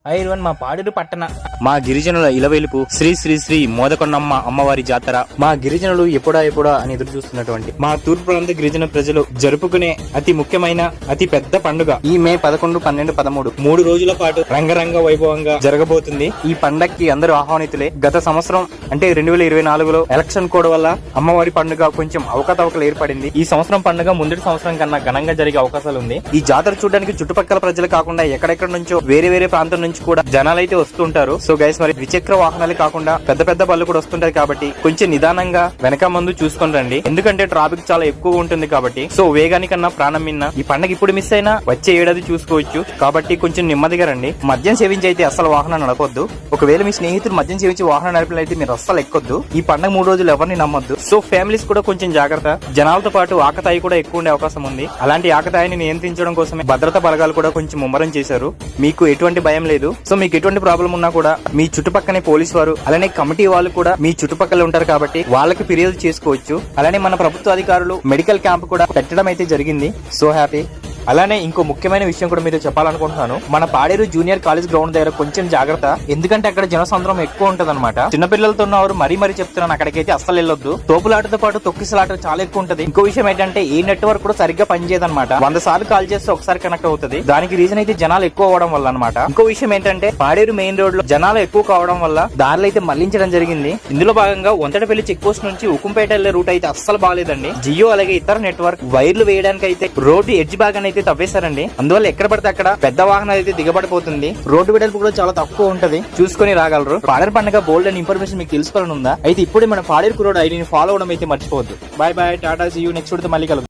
ఐర్వన్ మా పాడేరు పట్టణ మా గిరిజనుల ఇలవెలుపు శ్రీ శ్రీ శ్రీ మోదకొండమ్మ అమ్మవారి జాతర మా గిరిజనులు ఎప్పుడా అని ఎదురు చూస్తున్నటువంటి మా తూర్పు ప్రాంత గిరిజన ప్రజలు జరుపుకునే అతి ముఖ్యమైన అతి పెద్ద పండుగ ఈ మే 11, 12, 13 3 రోజుల పాటు రంగరంగ వైభవంగా జరగబోతుంది. ఈ పండక్కి అందరూ ఆహ్వానితులే. గత సంవత్సరం అంటే 2024లో ఎలక్షన్ కోడ్ వల్ల అమ్మవారి పండుగ కొంచెం అవకతవకలు ఏర్పడింది. ఈ సంవత్సరం పండుగ ముందటి సంవత్సరం కన్నా ఘనంగా జరిగే అవకాశాలు ఉంది. ఈ జాతర చూడడానికి చుట్టుపక్కల ప్రజలు కాకుండా ఎక్కడెక్కడ నుంచో వేరే ప్రాంతం నుంచి కూడా జనాలు అయితే వస్తుంటారు. సో గైస్, మరి ద్విచక్ర వాహనాలు కాకుండా పెద్ద బళ్ళు కూడా వస్తుంటాయి కాబట్టి కొంచెం నిదానంగా వెనక ముందు చూసుకొని రండి. ఎందుకంటే ట్రాఫిక్ చాలా ఎక్కువ ఉంటుంది కాబట్టి. సో వేగానికన్నా ప్రాణం మిన్న. ఈ పండగ ఇప్పుడు మిస్ అయినా వచ్చే ఏడాది చూసుకోవచ్చు కాబట్టి కొంచెం నెమ్మదిగా రండి. మద్యం సేవించి అయితే అస్సలు వాహనం నడపొద్దు. ఒకవేళ మీ స్నేహితులు మద్యం సేవించి వాహనం నడిపినైతే మీరు అస్సలు ఎక్కొద్దు. ఈ పండగ 3 రోజులు ఎవరిని నమ్మొద్దు. సో ఫ్యామిలీస్ కూడా కొంచెం జాగ్రత్త. జనాలతో పాటు ఆకతాయి కూడా ఎక్కువ ఉండే అవకాశం ఉంది. అలాంటి ఆకతాయిని నియంత్రించడం కోసమే భద్రతా బలగాలు కూడా కొంచెం ముమ్మరం చేశారు. మీకు ఎటువంటి భయం లేదు. సో మీకు ఎటువంటి ప్రాబ్లం ఉన్నా కూడా మీ చుట్టుపక్కనే పోలీసు వారు అలానే కమిటీ వాళ్ళు కూడా మీ చుట్టుపక్కల ఉంటారు కాబట్టి వాళ్ళకి ఫిర్యాదు చేసుకోవచ్చు. అలానే మన ప్రభుత్వ అధికారులు మెడికల్ క్యాంప్ కూడా పెట్టడం అయితే జరిగింది. So happy. అలానే ఇంకో ముఖ్యమైన విషయం కూడా మీతో చెప్పాలనుకుంటున్నాను. మన పాడేరు జూనియర్ కాలేజ్ గ్రౌండ్ దగ్గర కొంచెం జాగ్రత్త. ఎందుకంటే అక్కడ జనసంద్రం ఎక్కువ ఉంటది అనమాట. చిన్నపిల్లలతో ఉన్నవారు మరీ చెప్తున్నాను, అక్కడికైతే అస్సలు వెళ్ళొద్దు. తోపులాటతో పాటు తొక్కిసలాట చాలా ఎక్కువ ఉంటది. ఇంకో విషయం ఏంటంటే ఈ నెట్వర్క్ కూడా సరిగ్గా పనిచేయదు అనమాట. 100 సార్లు కాల్ చేస్తే ఒకసారి కనెక్ట్ అవుతుంది. దానికి రీజన్ అయితే జనాలు ఎక్కువ అవడం వల్ల అనమాట. ఇంకో విషయం ఏంటంటే పాడేరు మెయిన్ రోడ్ లో జనాలు ఎక్కువ కావడం వల్ల దారులు అయితే మళ్లించడం జరిగింది. ఇందులో భాగంగా వంతడపల్లి చెక్ పోస్ట్ నుంచి ఉక్కుంపేట వెళ్లే రూట్ అయితే అస్సలు బాగాలేదండి. జియో అలాగే ఇతర నెట్వర్క్ వైర్లు వేయడానికి అయితే రోడ్డు ఎడ్జ్ భాగాన్ని అయితే తవ్వేశారండి. అందువల్ల ఎక్కడ పడితే అక్కడ పెద్ద వాహనాలు అయితే దిగబడిపోతుంది. రోడ్డు వెడల్పు కూడా చాలా తక్కువ ఉంటది. చూసుకొని రాగలరు. పాడేరు పండుగ బోల్డ్ అని ఇన్ఫర్మేషన్ మీకు తెలుసుకోవాలని ఉందా? అయితే ఇప్పుడే మన పాడేరు రోడ్ ఐడిని ఫాలో అవడం అయితే మర్చిపోవద్దు. Bye tata, see you next వీడియోతో మళ్ళీ కలుద్దాం.